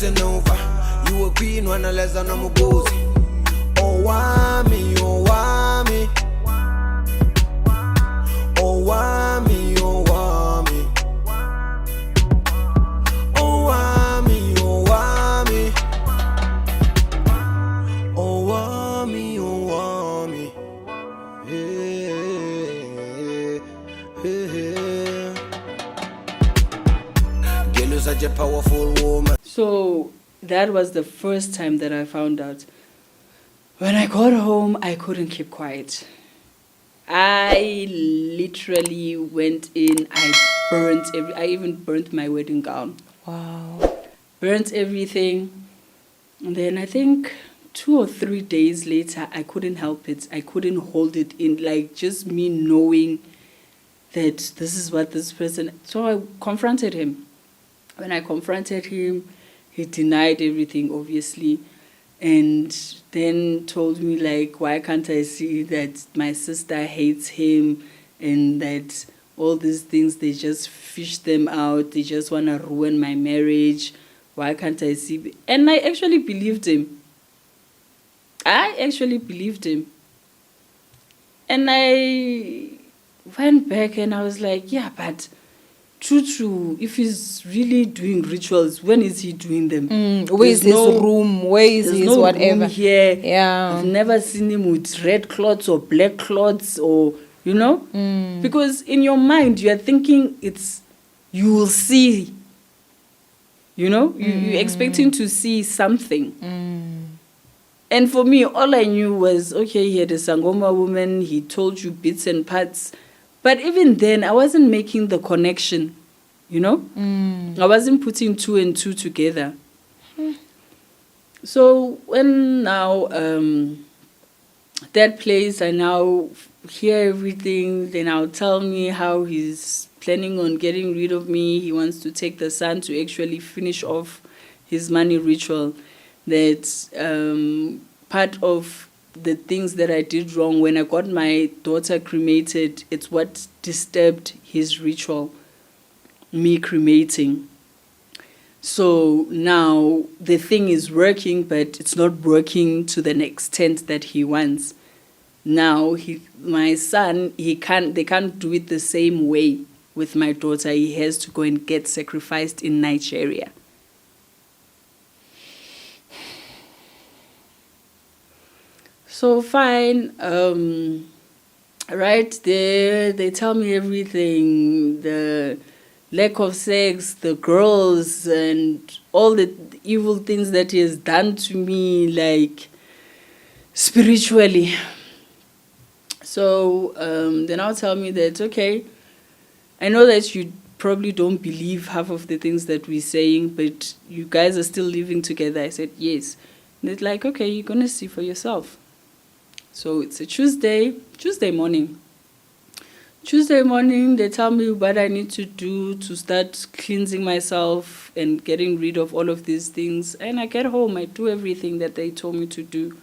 listen over. You a queen when I less than I'm a gozy. Owamie, Owamie. Owamie, Owamie. Owamie, Owamie. Owamie, Owamie. Hey, hey, hey. Girl, you're such a powerful woman. So that was the first time that I found out. When I got home, I couldn't keep quiet. I literally went in, I even burnt my wedding gown. Wow. Burnt everything. And then I think 2 or 3 days later, I couldn't help it. I couldn't hold it in, like just me knowing that this is what this person... So I confronted him. When I confronted him, he denied everything, obviously. And then told me, like, why can't I see that my sister hates him and that all these things, they just fish them out. They just want to ruin my marriage. Why can't I see? And I actually believed him. And I went back and I was like, yeah, but true, if he's really doing rituals, when is he doing them? Where is his room? Where is his no whatever? Room here. Yeah. I've never seen him with red cloths or black cloths or, you know? Because in your mind, you are thinking you will see, you know? You're expecting to see something. And for me, all I knew was, okay, he had a Sangoma woman, he told you bits and parts. But even then, I wasn't making the connection, you know? I wasn't putting 2 and 2 together. So when now that place, I now hear everything. They now tell me how he's planning on getting rid of me. He wants to take the son to actually finish off his money ritual. That part of the things that I did wrong when I got my daughter cremated, it's what disturbed his ritual, me cremating. So now the thing is working, but it's not working to the extent that he wants. Now my son, they can't do it the same way with my daughter. He has to go and get sacrificed in Nigeria. So fine, right there, they tell me everything, the lack of sex, the girls, and all the evil things that he has done to me, like, spiritually. So they now tell me that, okay, I know that you probably don't believe half of the things that we're saying, but you guys are still living together. I said, yes. And it's like, okay, you're going to see for yourself. So it's a Tuesday morning. Tuesday morning, they tell me what I need to do to start cleansing myself and getting rid of all of these things. And I get home, I do everything that they told me to do.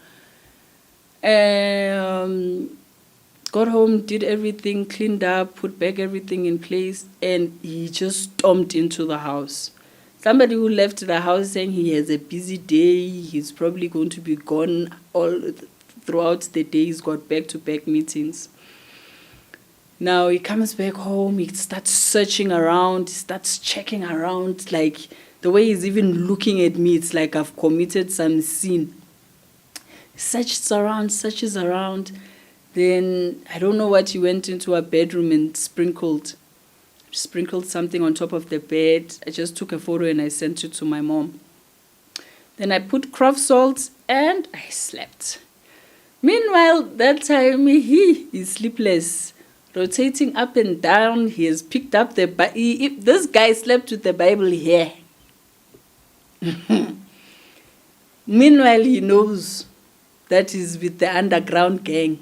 Got home, did everything, cleaned up, put back everything in place, and he just stormed into the house. Somebody who left the house saying he has a busy day, he's probably going to be gone all throughout the day. He's got back-to-back meetings. Now he comes back home, he starts searching around, he starts checking around, like the way he's even looking at me, it's like I've committed some sin. Searches around, then I don't know what, he went into a bedroom and sprinkled something on top of the bed. I just took a photo and I sent it to my mom. Then I put Croft salt and I slept. Meanwhile, that time he is sleepless, rotating up and down. He has picked up the Bible. This guy slept with the Bible here. Meanwhile, he knows that he's with the underground gang.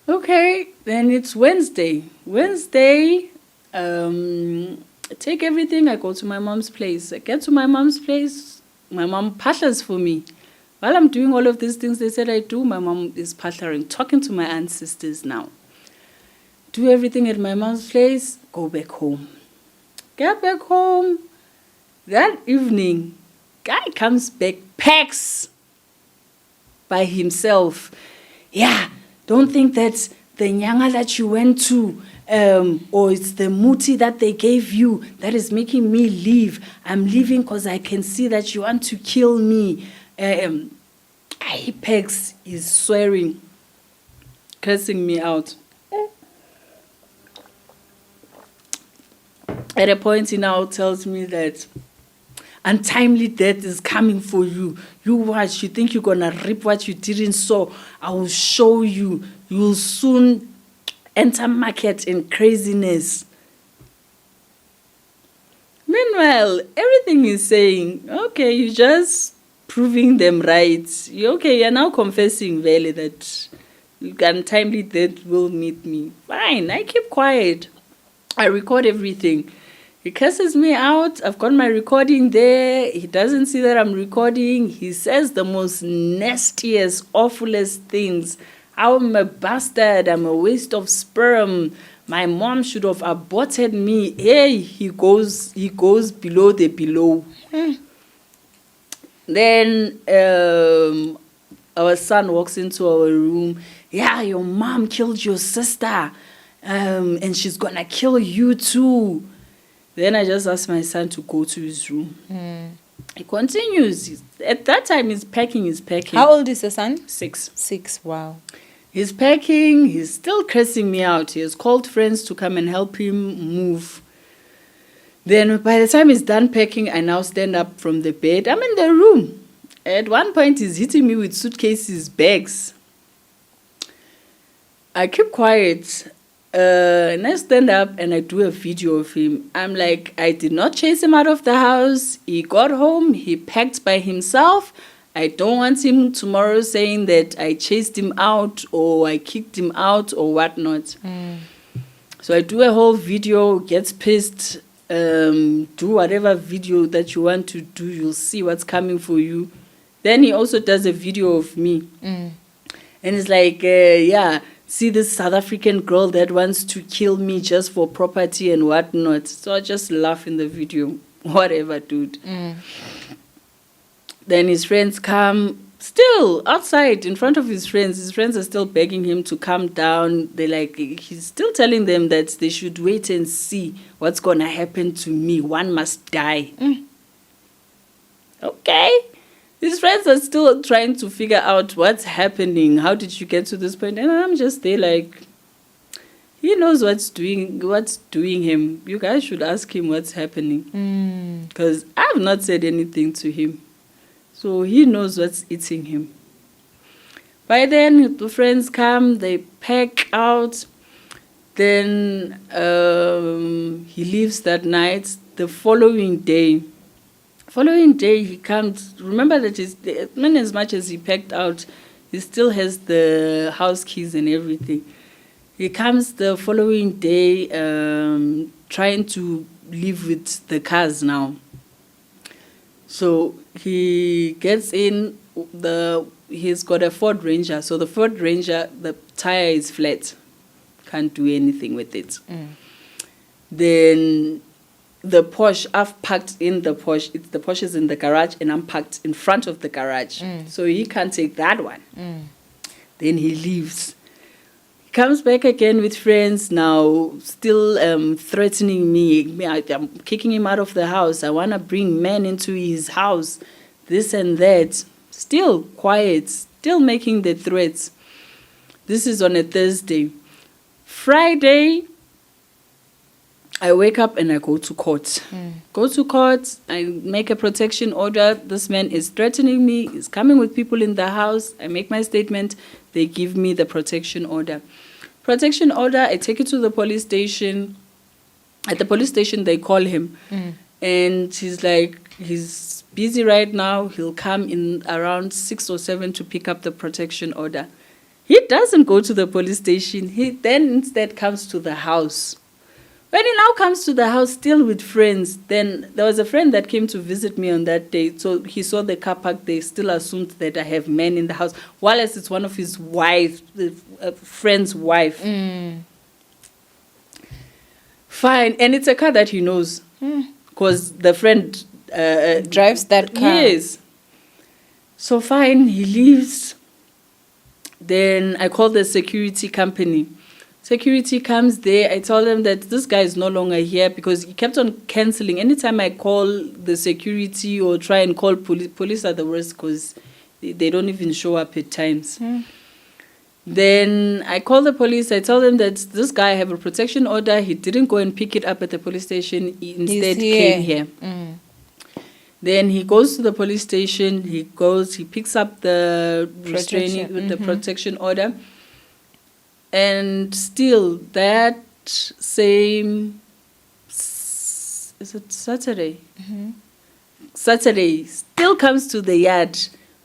Okay, then it's Wednesday. I take everything, I go to my mom's place. I get to my mom's place, my mom patters for me. While I'm doing all of these things they said I do, my mom is pattering, talking to my ancestors now. Do everything at my mom's place, go back home. Get back home, That evening, guy comes back, packs by himself. Yeah, don't think that the nyanga that you went to, or it's the muti that they gave you that is making me leave. I'm leaving because I can see that you want to kill me. Apex is swearing, cursing me out. At a point, he now tells me that untimely death is coming for you. You watch, you think you're gonna reap what you didn't sow. I will show you. You will soon enter market in craziness. Meanwhile, everything is saying, okay, you're just proving them right. You're now confessing, Vele, that untimely death will meet me. Fine, I keep quiet. I record everything. He curses me out. I've got my recording there. He doesn't see that I'm recording. He says the most nastiest, awfulest things. I'm a bastard. I'm a waste of sperm. My mom should have aborted me. Hey, he goes below the below. Then our son walks into our room. Yeah, your mom killed your sister. And she's gonna kill you too. Then I just asked my son to go to his room. He continues. At that time, he's packing. How old is the son? 6. 6, wow. He's packing. He's still cursing me out. He has called friends to come and help him move. Then by the time he's done packing, I now stand up from the bed. I'm in the room. At one point, he's hitting me with suitcases, bags. I keep quiet. And I stand up and I do a video of him. I'm like, I did not chase him out of the house. He got home. He packed by himself. I don't want him tomorrow saying that I chased him out or I kicked him out or whatnot. So I do a whole video, gets pissed, do whatever video that you want to do. You'll see what's coming for you. Then he also does a video of me. And it's like, yeah, see this South African girl that wants to kill me just for property and whatnot. So I just laugh in the video. Whatever, dude. Then his friends come, still outside in front of his friends. His friends are still begging him to calm down. He's still telling them that they should wait and see what's going to happen to me. One must die. Okay. His friends are still trying to figure out what's happening. How did you get to this point? And I'm just there like, he knows what's doing him. You guys should ask him what's happening. Because I've not said anything to him. So he knows what's eating him. By then, the friends come, they pack out. Then he leaves that night. The following day, he comes. Remember that as much as he packed out, he still has the house keys and everything. He comes the following day trying to live with the cars now. So he gets in, he's got a Ford Ranger. So the Ford Ranger, the tire is flat. Can't do anything with it. Then the Porsche, I've parked in the Porsche. The Porsche is in the garage and I'm parked in front of the garage. So he can't take that one. Then he leaves. He comes back again with friends now, still threatening me. I'm kicking him out of the house. I want to bring men into his house, this and that. Still quiet, still making the threats. This is on a Thursday. Friday, I wake up and I go to court. Go to court, I make a protection order. This man is threatening me. He's coming with people in the house. I make my statement. They give me the protection order. Protection order, I take it to the police station. At the police station, they call him. And he's like, he's busy right now. He'll come in around 6 or 7 to pick up the protection order. He doesn't go to the police station. He then instead comes to the house. When he now comes to the house, still with friends, then there was a friend that came to visit me on that day. So he saw the car park. They still assumed that I have men in the house, while as it's one of his wife, friend's wife. Fine, and it's a car that he knows, because the friend Drives that car. Yes. So fine, he leaves. Then I call the security company. Security comes there. I tell them that this guy is no longer here because he kept on cancelling. Anytime I call the security or try and call police, police are the worst because they don't even show up at times. Then I call the police. I tell them that this guy have a protection order. He didn't go and pick it up at the police station. He instead came here. Then he goes to the police station. He picks up the the protection order. And still, that same, is it Saturday? Saturday, still comes to the yard,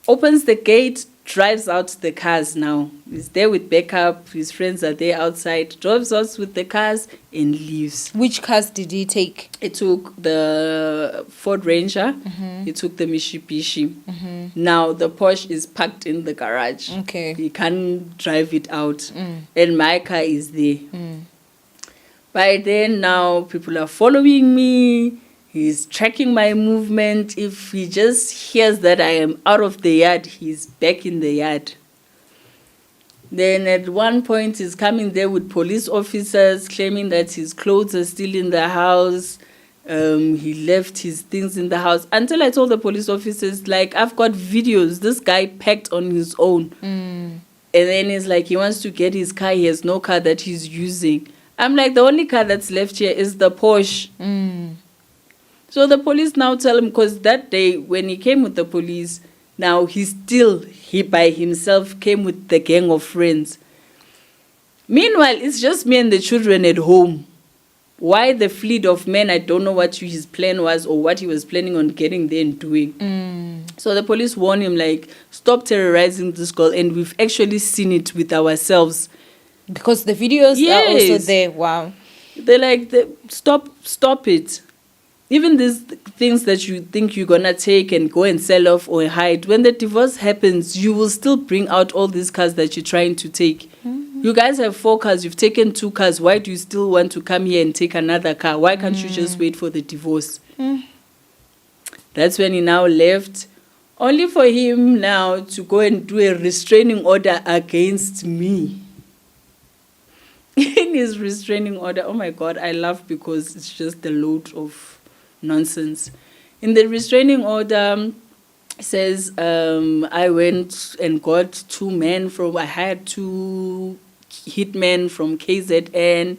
opens the gate, drives out the cars now. He's there with backup, his friends are there outside, drives us with the cars and leaves. Which cars did he take? He took the Ford Ranger, he took the Mitsubishi. Now the Porsche is parked in the garage. Okay. He can't drive it out. And my car is there. By then now people are following me. He's tracking my movement. If he just hears that I am out of the yard, he's back in the yard. Then at one point, he's coming there with police officers claiming that his clothes are still in the house. He left his things in the house. Until I told the police officers, like, I've got videos. This guy packed on his own. And then he's like, he wants to get his car. He has no car that he's using. I'm like, the only car that's left here is the Porsche. So the police now tell him, because that day when he came with the police, now he by himself came with the gang of friends. Meanwhile, it's just me and the children at home. Why the fleet of men? I don't know what his plan was or what he was planning on getting there and doing. So the police warn him, like, stop terrorizing this girl. And we've actually seen it with ourselves. Because the videos are also there. Wow. They're like, stop it. Even these things that you think you're going to take and go and sell off or hide, when the divorce happens, you will still bring out all these cars that you're trying to take. You guys have 4 cars. You've taken 2 cars. Why do you still want to come here and take another car? Why can't you just wait for the divorce? That's when he now left. Only for him now to go and do a restraining order against me. In his restraining order, oh my God, I laugh because it's just the load of nonsense. In the restraining order, it says I went and got 2 men I had 2 hitmen from KZN,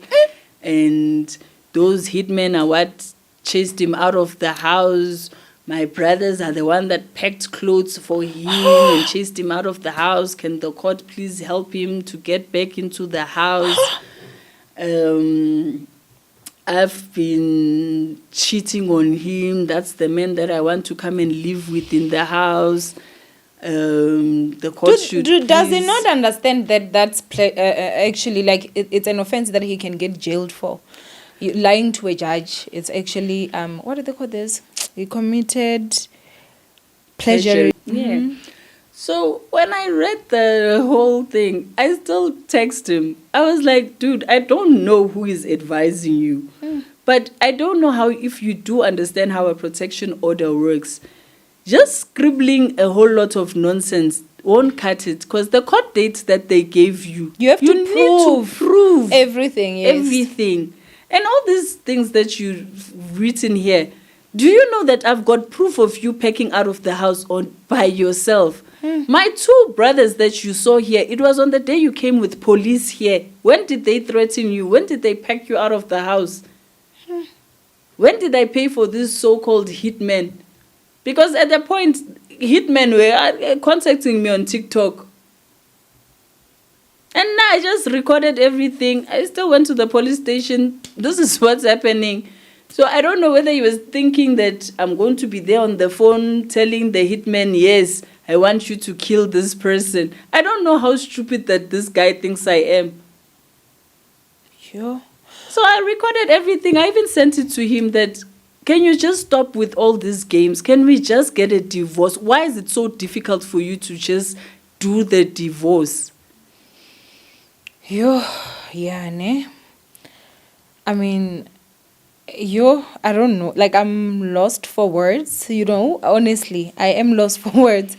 and those hitmen are what chased him out of the house. My brothers are the one that packed clothes for him and chased him out of the house. Can the court please help him to get back into the house? I've been cheating on him. That's the man that I want to come and live with in the house. The court does he not understand that that's actually like it's an offense that he can get jailed for? Lying to a judge. It's actually what do they call this? He committed pleasure. Yeah. So when I read the whole thing, I still text him. I was like, dude, I don't know who is advising you. But I don't know how, if you do understand how a protection order works, just scribbling a whole lot of nonsense won't cut it. Because the court dates that they gave you, you need to prove everything. Yes. Everything. And all these things that you've written here, do you know that I've got proof of you packing out of the house by yourself? My 2 brothers that you saw here, it was on the day you came with police here. When did they threaten you? When did they pack you out of the house? When did I pay for this so-called hitmen? Because at the point, hitmen were contacting me on TikTok. And now I just recorded everything. I still went to the police station. This is what's happening. So I don't know whether he was thinking that I'm going to be there on the phone telling the hitman, yes, I want you to kill this person. I don't know how stupid that this guy thinks I am. Sure. So I recorded everything. I even sent it to him that, can you just stop with all these games? Can we just get a divorce? Why is it so difficult for you to just do the divorce? Yeah, ne? I mean, I don't know. Like, I'm lost for words, Honestly, I am lost for words.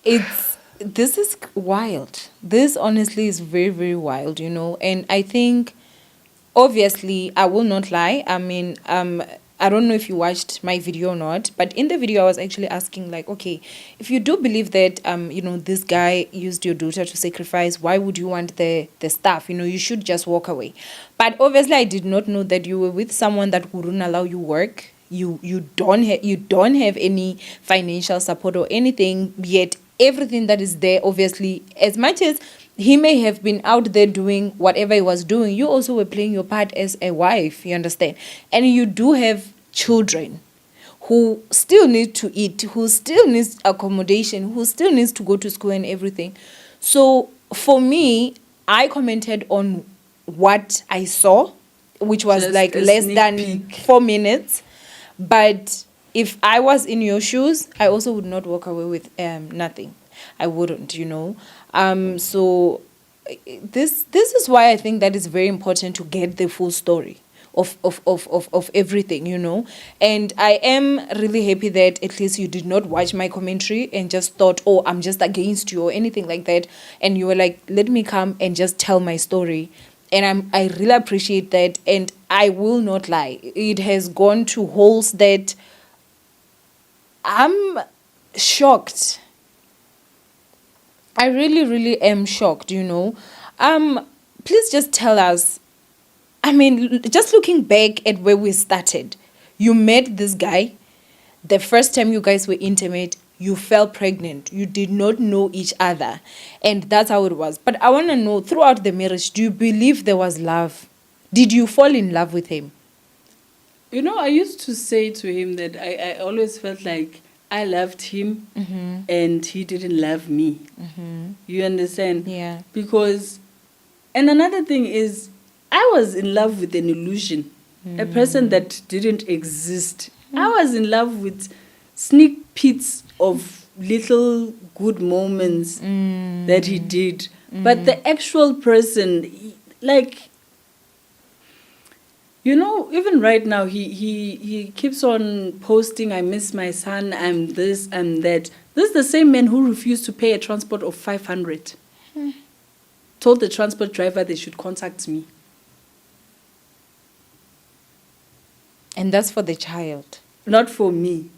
This is wild. This honestly is very, very wild, And I think, obviously, I will not lie. I mean, I don't know if you watched my video or not, but in the video I was actually asking, like, okay, if you do believe that this guy used your daughter to sacrifice, why would you want the stuff? You should just walk away. But obviously I did not know that you were with someone that wouldn't allow you work. You don't have any financial support or anything, yet everything that is there, obviously, as much as he may have been out there doing whatever he was doing, you also were playing your part as a wife, you understand? And you do have children who still need to eat, who still needs accommodation, who still needs to go to school and everything. So for me, I commented on what I saw, which was Just like a less sneak than peek. 4 minutes. But if I was in your shoes, I also would not walk away with nothing. I wouldn't, So this is why I think that it's very important to get the full story of everything, And I am really happy that at least you did not watch my commentary and just thought, oh, I'm just against you or anything like that. And you were like, let me come and just tell my story. And I really appreciate that. And I will not lie. It has gone to holes that I'm shocked. I really, really am shocked, Please just tell us. I mean, just looking back at where we started, you met this guy. The first time you guys were intimate, you fell pregnant. You did not know each other. And that's how it was. But I want to know, throughout the marriage, do you believe there was love? Did you fall in love with him? I used to say to him that I always felt like I loved him and he didn't love me. You understand? Yeah. Because, and another thing is, I was in love with an illusion, a person that didn't exist. I was in love with sneak peeks of little good moments that he did. But the actual person, like, even right now, he keeps on posting, I miss my son, I'm this, I'm that. This is the same man who refused to pay a transport of 500. Told the transport driver they should contact me. And that's for the child. Not for me.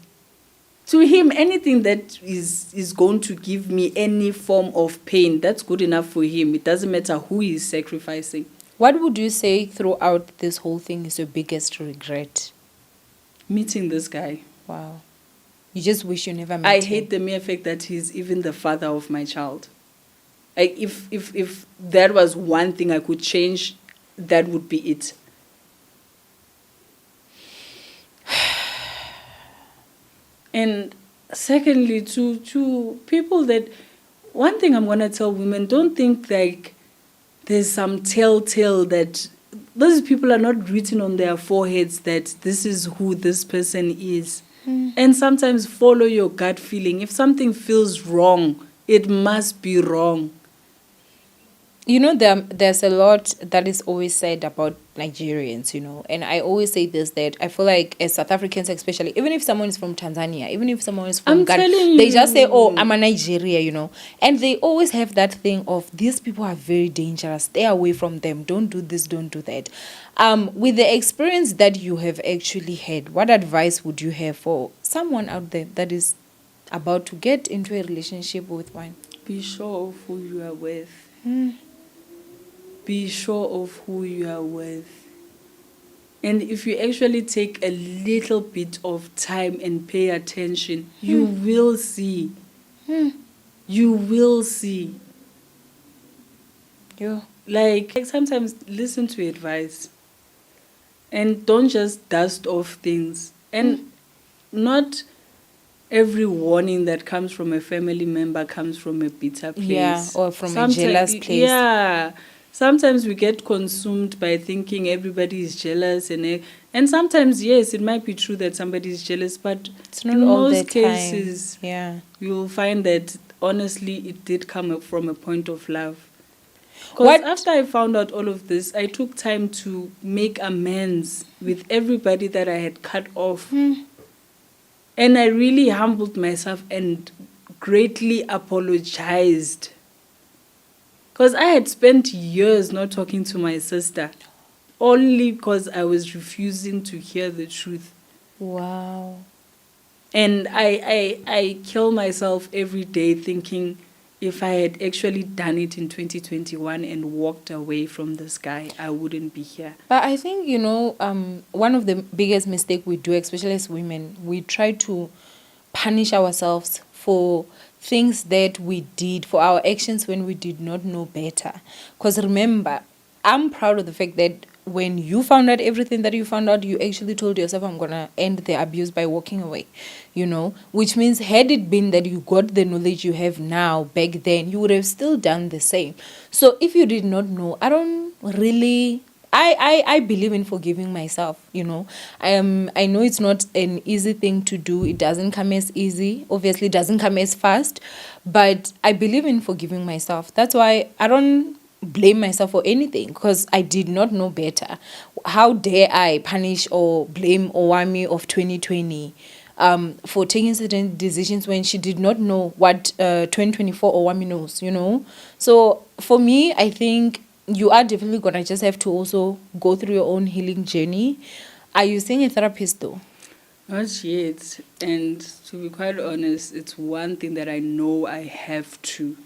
To him, anything that is going to give me any form of pain, that's good enough for him. It doesn't matter who he's sacrificing. What would you say throughout this whole thing is your biggest regret? Meeting this guy. Wow. You just wish you never met I him. hate the mere fact that he's even the father of my child. If there was one thing I could change, that would be it. And secondly, to people that, one thing I'm going to tell women, don't think like there's some telltale that those people are not written on their foreheads that this is who this person is. And sometimes follow your gut feeling. If something feels wrong, it must be wrong. There's a lot that is always said about Nigerians, and I always say this, that I feel like as South Africans especially, even if someone is from Tanzania, even if someone is from Ghana, they just say, oh, I'm a Nigeria, and they always have that thing of, these people are very dangerous, stay away from them, don't do this, don't do that. With the experience that you have actually had, what advice would you have for someone out there that is about to get into a relationship with one? Be sure of who you are with. Be sure of who you are with. And if you actually take a little bit of time and pay attention, you will see. You will see. Yeah. Like sometimes listen to advice. And don't just dust off things. And not every warning that comes from a family member comes from a bitter place. Yeah, or from a jealous place. Yeah. Sometimes we get consumed by thinking everybody is jealous, and sometimes, yes, it might be true that somebody is jealous, but it's not in all most the cases, time. Yeah, you'll find that honestly it did come from a point of love. Because after I found out all of this, I took time to make amends with everybody that I had cut off. And I really humbled myself and greatly apologized. Because I had spent years not talking to my sister, only because I was refusing to hear the truth. Wow. And I kill myself every day thinking if I had actually done it in 2021 and walked away from this guy, I wouldn't be here. But I think, one of the biggest mistakes we do, especially as women, we try to punish ourselves for things that we did, for our actions when we did not know better. Because remember, I'm proud of the fact that when you found out everything that you found out, you actually told yourself, I'm going to end the abuse by walking away, which means had it been that you got the knowledge you have now back then, you would have still done the same. So if you did not know, I don't really... I believe in forgiving myself, I know it's not an easy thing to do. It doesn't come as easy. Obviously, it doesn't come as fast. But I believe in forgiving myself. That's why I don't blame myself for anything, because I did not know better. How dare I punish or blame Owamie of 2020 for taking certain decisions when she did not know what 2024 Owamie knows, So for me, I think you are definitely going to just have to also go through your own healing journey. Are you seeing a therapist though? Not yet. And to be quite honest, it's one thing that I know I have to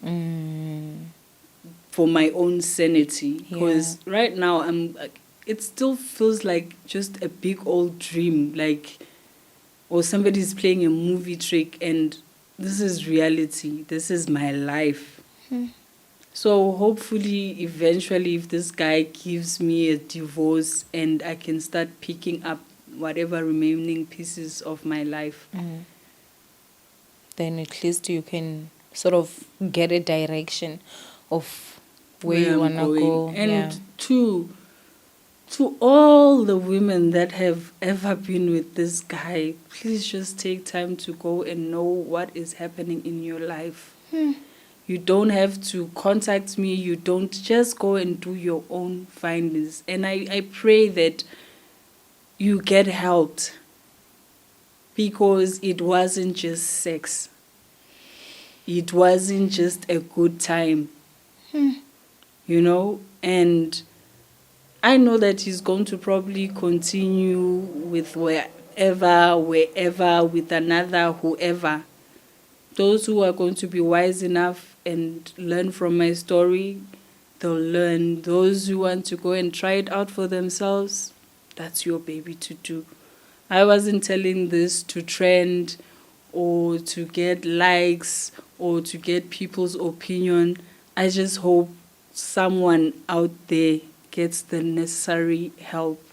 for my own sanity. Because right now, it still feels like just a big old dream, or somebody's playing a movie trick, and this is reality. This is my life. So hopefully, eventually, if this guy gives me a divorce and I can start picking up whatever remaining pieces of my life, then at least you can sort of get a direction of where you want to go. And to all the women that have ever been with this guy, please just take time to go and know what is happening in your life. You don't have to contact me. You don't, just go and do your own findings. And I pray that you get helped, because it wasn't just sex. It wasn't just a good time, and I know that he's going to probably continue with wherever, with another, whoever. Those who are going to be wise enough and learn from my story, they'll learn. Those who want to go and try it out for themselves, that's your baby to do. I wasn't telling this to trend or to get likes or to get people's opinion. I just hope someone out there gets the necessary help.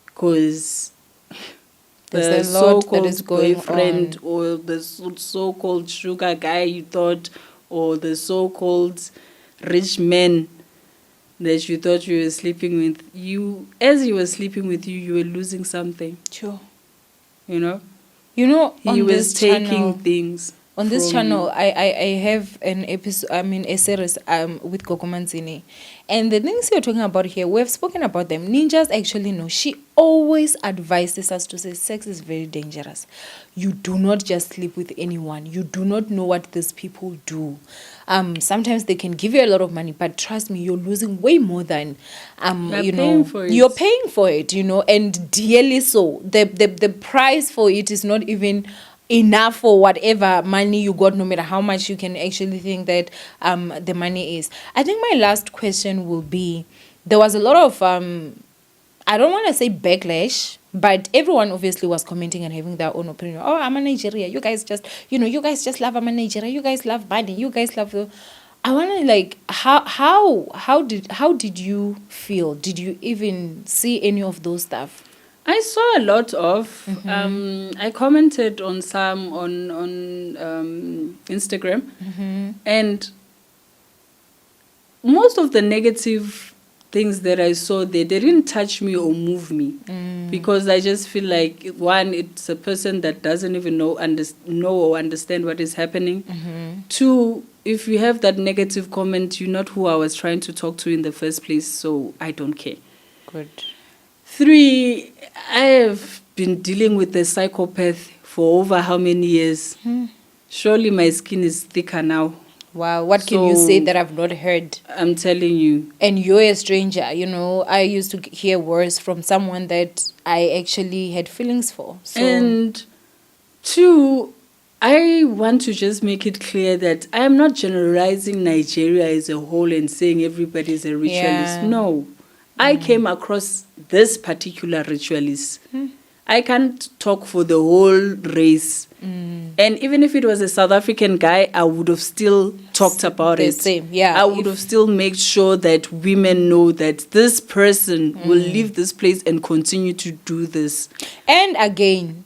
Because the so-called boyfriend or the so-called sugar guy you thought, or the so-called rich man that you thought you were sleeping with, as he was sleeping with you, you were losing something. Sure. He on was taking channel, things. On this channel, I have an episode, a series with Gogo Manzini. And the things you're talking about here, we have spoken about them. Ninjas actually know. She always advises us to say sex is very dangerous. You do not just sleep with anyone. You do not know what these people do. Sometimes they can give you a lot of money, but trust me, you're losing way more than you're paying for it, and dearly so. The price for it is not even enough for whatever money you got, no matter how much you can actually think that the money is. I think my last question will be, there was a lot of I don't want to say backlash, but everyone obviously was commenting and having their own opinion. Oh, I'm a Nigeria. You guys just, you guys just love I'm a Nigeria. You guys love money. You guys love the... I want to how did you feel? Did you even see any of those stuff? I saw a lot of. I commented on some on Instagram, and most of the negative things that I saw there, they didn't touch me or move me. Because I just feel like, one, it's a person that doesn't even know or understand what is happening. Two, if you have that negative comment, you're not who I was trying to talk to in the first place, so I don't care. Good. Three, I have been dealing with a psychopath for over how many years? Surely my skin is thicker now. Wow, what can you say that I've not heard? I'm telling you. And you're a stranger, you know. I used to hear words from someone that I actually had feelings for. So. And two, I want to just make it clear that I am not generalizing Nigeria as a whole and saying everybody is a ritualist. Yeah. No. I came across this particular ritualist. I can't talk for the whole race. And even if it was a South African guy, I would have still talked about The it. same, yeah. I would have still made sure that women know that this person will leave this place and continue to do this. And again,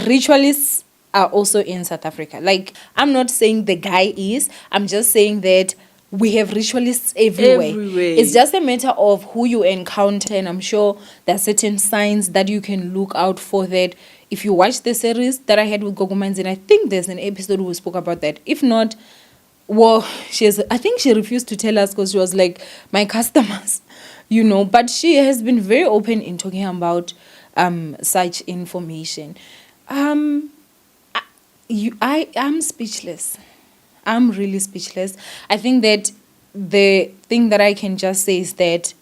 ritualists are also in South Africa. Like, I'm not saying the guy is, I'm just saying that we have ritualists everywhere. It's just a matter of who you encounter, and I'm sure there are certain signs that you can look out for that. If you watch the series that I had with Gogo Manzini, I think there's an episode where we spoke about that. If not, well, I think she refused to tell us because she was like, my customers, you know. But she has been very open in talking about such information. I'm speechless. I'm really speechless. I think that the thing that I can just say is that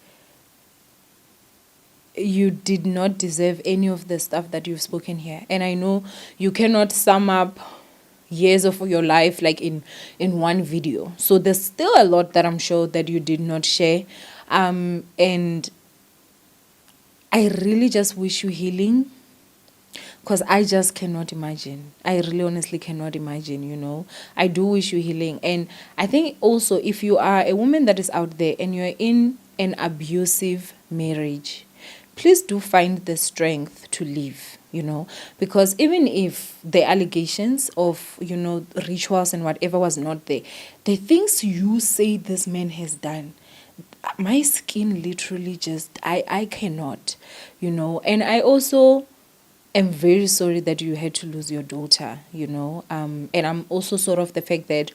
you did not deserve any of the stuff that you've spoken here. And I know you cannot sum up years of your life like in one video. So there's still a lot that I'm sure that you did not share. And I really just wish you healing. Because I just cannot imagine. I really honestly cannot imagine, you know. I do wish you healing. And I think also if you are a woman that is out there and you're in an abusive marriage, please do find the strength to leave, you know. Because even if the allegations of, you know, rituals and whatever was not there, the things you say this man has done, my skin literally just, I cannot, you know. And I also am very sorry that you had to lose your daughter, you know. And I'm also sort of the fact that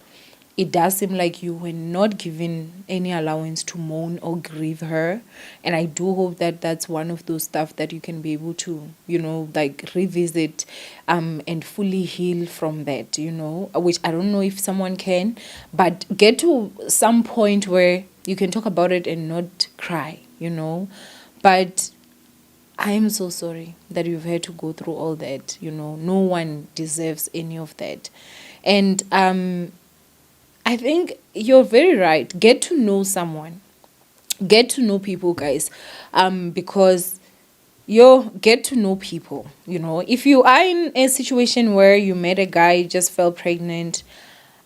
it does seem like you were not given any allowance to mourn or grieve her. And I do hope that that's one of those stuff that you can be able to, you know, like revisit and fully heal from that, you know, which I don't know if someone can, but get to some point where you can talk about it and not cry, you know. But I am so sorry that you've had to go through all that, you know. No one deserves any of that. And I think you're very right. Get to know someone. Get to know people, guys. Because you get to know people, you know. If you are in a situation where you met a guy, just fell pregnant,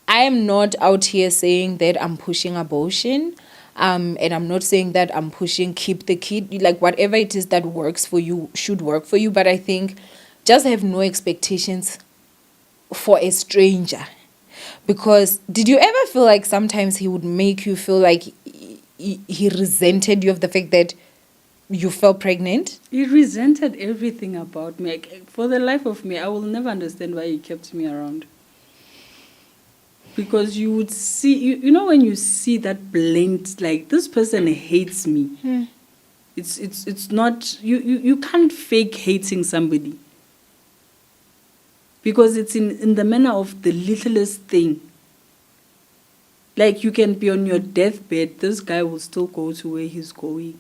I am not out here saying that I'm pushing abortion. And I'm not saying that I'm pushing keep the kid. Like, whatever it is that works for you should work for you. But I think just have no expectations for a stranger. Because did you ever feel like sometimes he would make you feel like he resented you of the fact that you fell pregnant? He resented everything about me. Like, for the life of me, I will never understand why he kept me around. Because you would see, you know, when you see that blatant, like, this person hates me. It's not, you can't fake hating somebody. Because it's in the manner of the littlest thing. Like, you can be on your deathbed, this guy will still go to where he's going.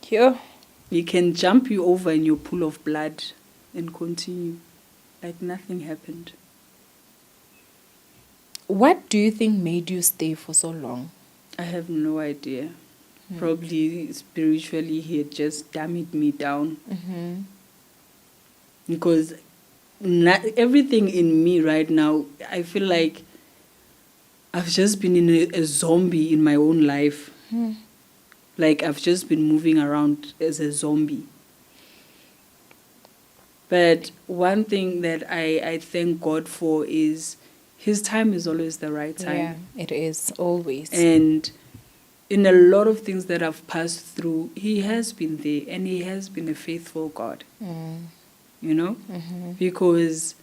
Yeah. He can jump you over in your pool of blood and continue like nothing happened. What do you think made you stay for so long? I have no idea. Probably spiritually he had just dummied me down. Because everything in me right now, I feel like I've just been in a zombie in my own life. Like, I've just been moving around as a zombie. But one thing that I thank God for is his time is always the right time. Yeah, it is always. And in a lot of things that I've passed through, he has been there, and he has been a faithful God. You know? Because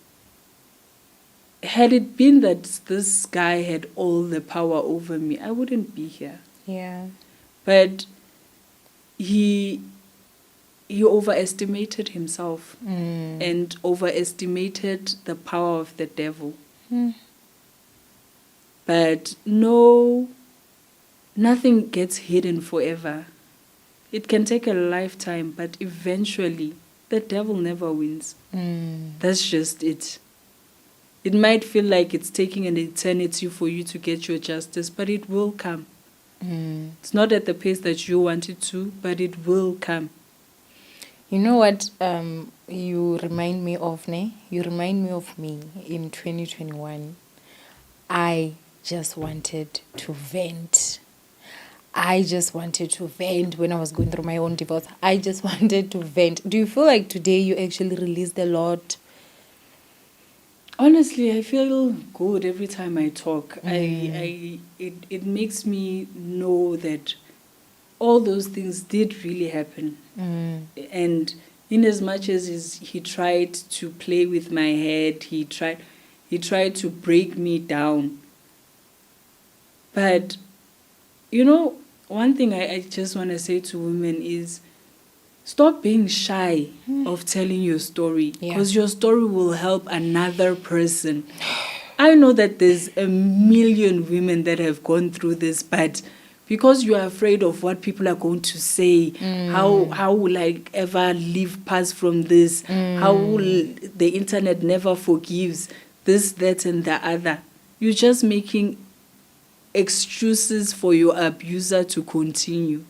had it been that this guy had all the power over me, I wouldn't be here. Yeah. But he overestimated himself and overestimated the power of the devil. But no, nothing gets hidden forever. It can take a lifetime, but eventually the devil never wins. That's just it. It might feel like it's taking an eternity for you to get your justice, but it will come. It's not at the pace that you want it to, but it will come. You know what you remind me of, ne? You remind me of me in 2021. I just wanted to vent. I just wanted to vent when I was going through my own divorce. I just wanted to vent. Do you feel like today you actually released a lot? Honestly, I feel good every time I talk. It makes me know that all those things did really happen. And in as much as he tried to play with my head, he tried to break me down. But you know, one thing I just want to say to women is, stop being shy of telling your story, because your story will help another person. I know that there's a million women that have gone through this, but because you are afraid of what people are going to say, how will I ever live past from this? How will the internet never forgives this, that, and the other? You're just making excuses for your abuser to continue.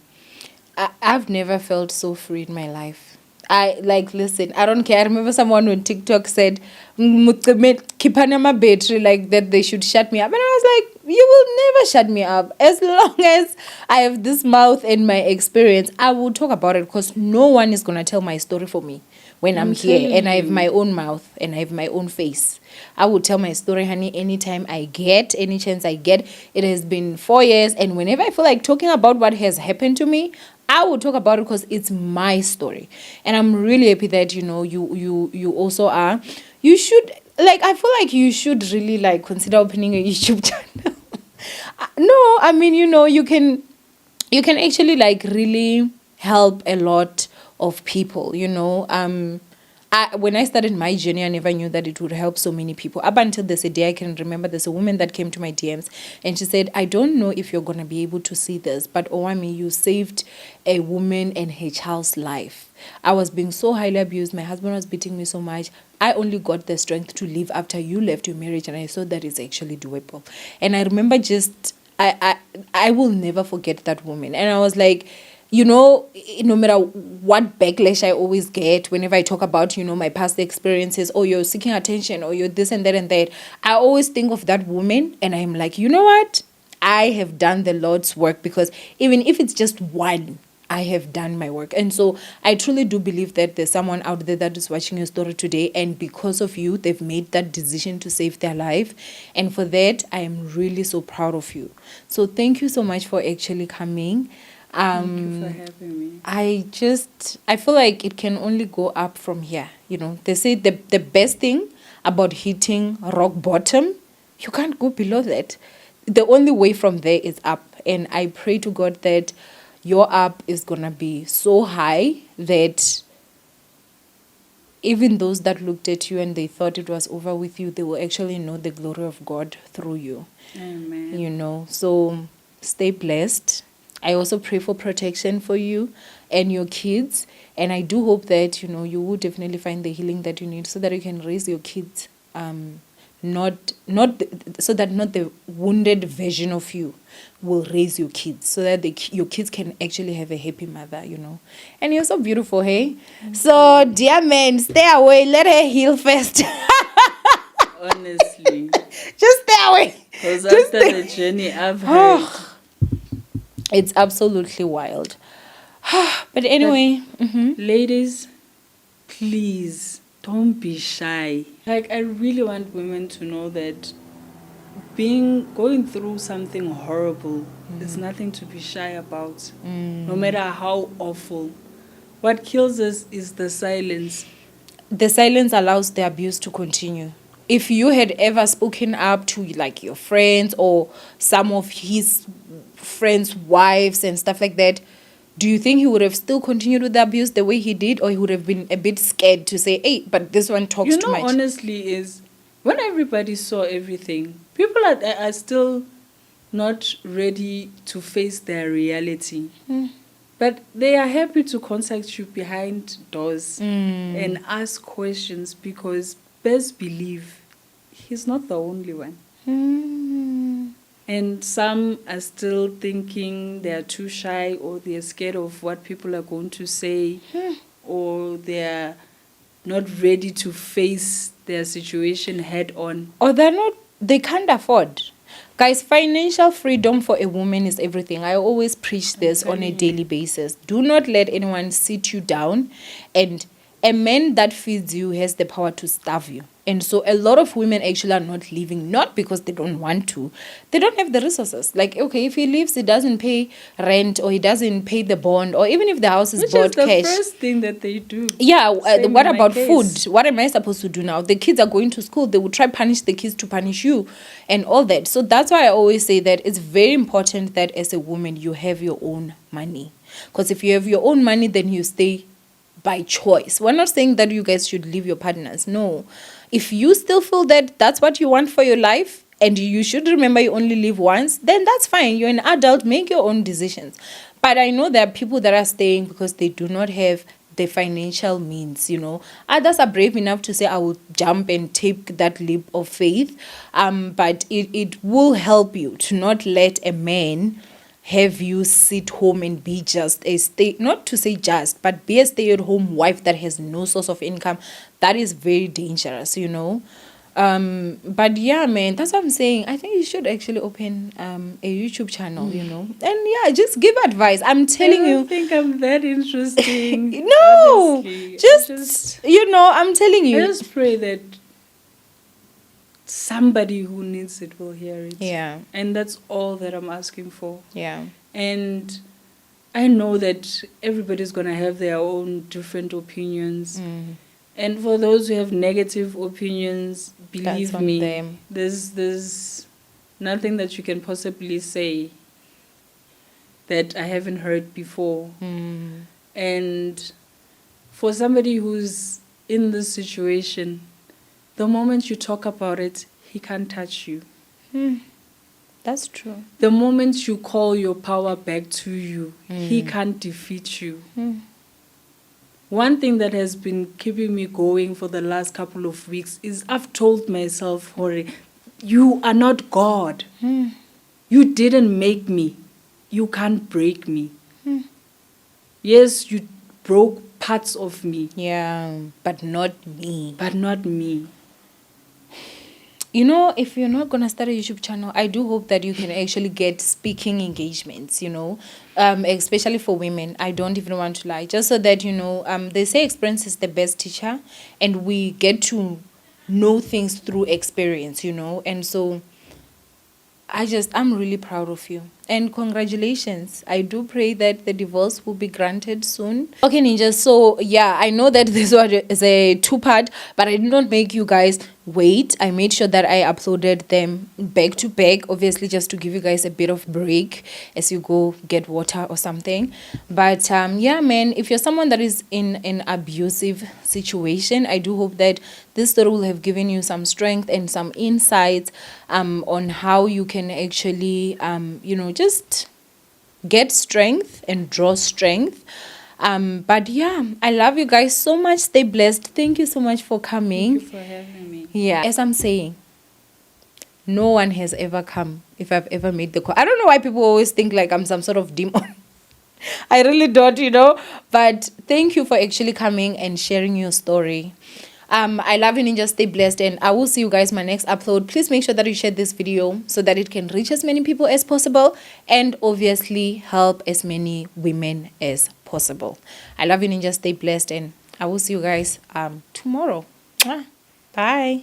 I've never felt so free in my life. Listen, I don't care. I remember someone on TikTok said, "Kipana my battery," like that they should shut me up. And I was like, you will never shut me up. As long as I have this mouth and my experience, I will talk about it, because no one is going to tell my story for me when I'm here. And I have my own mouth and I have my own face. I will tell my story, honey, anytime I get, any chance I get. It has been 4 years, and whenever I feel like talking about what has happened to me, I will talk about it, because it's my story. And I'm really happy that, you also are. You should, I feel like you should really, consider opening a YouTube channel. No, I mean, you can actually, really help a lot of people, when I started my journey, I never knew that it would help so many people. Up until this day, I can remember there's a woman that came to my DMs and she said, "I don't know if you're going to be able to see this, but Owamie, you saved a woman and her child's life. I was being so highly abused. My husband was beating me so much. I only got the strength to leave after you left your marriage, and I saw that it's actually doable." And I remember I will never forget that woman. And I was like, no matter what backlash I always get whenever I talk about, my past experiences, or you're seeking attention, or you're this and that and that, I always think of that woman, and I'm like, you know what? I have done the Lord's work, because even if it's just one, I have done my work. And so I truly do believe that there's someone out there that is watching your story today, and because of you, they've made that decision to save their life. And for that, I am really so proud of you. So thank you so much for actually coming. Thank you for having me. I feel like it can only go up from here. They say the best thing about hitting rock bottom, you can't go below that. The only way from there is up. And I pray to God that your up is going to be so high that even those that looked at you and they thought it was over with you, they will actually know the glory of God through you. Amen. So stay blessed. I also pray for protection for you and your kids. And I do hope that, you will definitely find the healing that you need, so that you can raise your kids, so that not the wounded version of you will raise your kids, so that your kids can actually have a happy mother, And you're so beautiful, hey? So, dear man, stay away. Let her heal first. Honestly. Just stay away. Because after the journey I've had, it's absolutely wild. But anyway. Ladies, please don't be shy. I really want women to know that going through something horrible is nothing to be shy about, no matter how awful. What kills us is the silence. The silence allows the abuse to continue. If you had ever spoken up to like your friends or some of his friends' wives and stuff like that, do you think he would have still continued with the abuse the way he did, or he would have been a bit scared to say, hey, but this one talks too much? Honestly, is when everybody saw everything, people are still not ready to face their reality. But they are happy to contact you behind doors and ask questions, because best believe he's not the only one. And some are still thinking they are too shy, or they are scared of what people are going to say, or they are not ready to face their situation head on. Or they can't afford. Guys, financial freedom for a woman is everything. I always preach this on a daily basis. Do not let anyone sit you down, and a man that feeds you has the power to starve you. And so a lot of women actually are not leaving, not because they don't want to. They don't have the resources. Like, okay, if he leaves, he doesn't pay rent, or he doesn't pay the bond, or even if the house is bought cash. Which is the first thing that they do. Yeah, what about food? What am I supposed to do now? The kids are going to school. They will try punish the kids to punish you and all that. So that's why I always say that it's very important that as a woman, you have your own money. Because if you have your own money, then you stay by choice. We're not saying that you guys should leave your partners. No. If you still feel that that's what you want for your life, and you should remember you only live once, then that's fine. You're an adult. Make your own decisions. But I know there are people that are staying because they do not have the financial means, Others are brave enough to say, I will jump and take that leap of faith. But it will help you to not let a man have you sit home and be just not to say just, but be a stay-at-home wife that has no source of income. That is very dangerous, But yeah, man, that's what I'm saying. I think you should actually open a YouTube channel, And yeah, just give advice. I'm telling you. I don't think I'm that interesting. No, honestly. I'm telling you. I just pray that somebody who needs it will hear it. Yeah. And that's all that I'm asking for. Yeah. And I know that everybody's going to have their own different opinions. And for those who have negative opinions, believe me, them. There's nothing that you can possibly say that I haven't heard before. And for somebody who's in this situation, the moment you talk about it, he can't touch you. That's true. The moment you call your power back to you, he can't defeat you. One thing that has been keeping me going for the last couple of weeks is I've told myself, Hori, you are not God. You didn't make me. You can't break me. Yes, you broke parts of me. Yeah, but not me. But not me. If you're not going to start a YouTube channel, I do hope that you can actually get speaking engagements, especially for women. I don't even want to lie. Just so that, they say experience is the best teacher, and we get to know things through experience, And so I'm really proud of you. And congratulations. I do pray that the divorce will be granted soon. Okay, ninjas. So, yeah, I know that this was a 2-part, but I did not make you guys wait. I made sure that I uploaded them back to back, obviously, just to give you guys a bit of break as you go get water or something. But, yeah, man, if you're someone that is in an abusive situation, I do hope that this story will have given you some strength and some insights on how you can actually, just get strength and draw strength. But yeah, I love you guys so much. Stay blessed. Thank you so much for coming. Thank you for having me. Yeah, as I'm saying, no one has ever come if I've ever made the call. I don't know why people always think like I'm some sort of demon. I really don't, But thank you for actually coming and sharing your story. I love you, ninjas. Stay blessed, and I will see you guys in my next upload. Please make sure that you share this video so that it can reach as many people as possible, and obviously help as many women as possible. I love you, ninjas. Stay blessed, and I will see you guys tomorrow. Bye.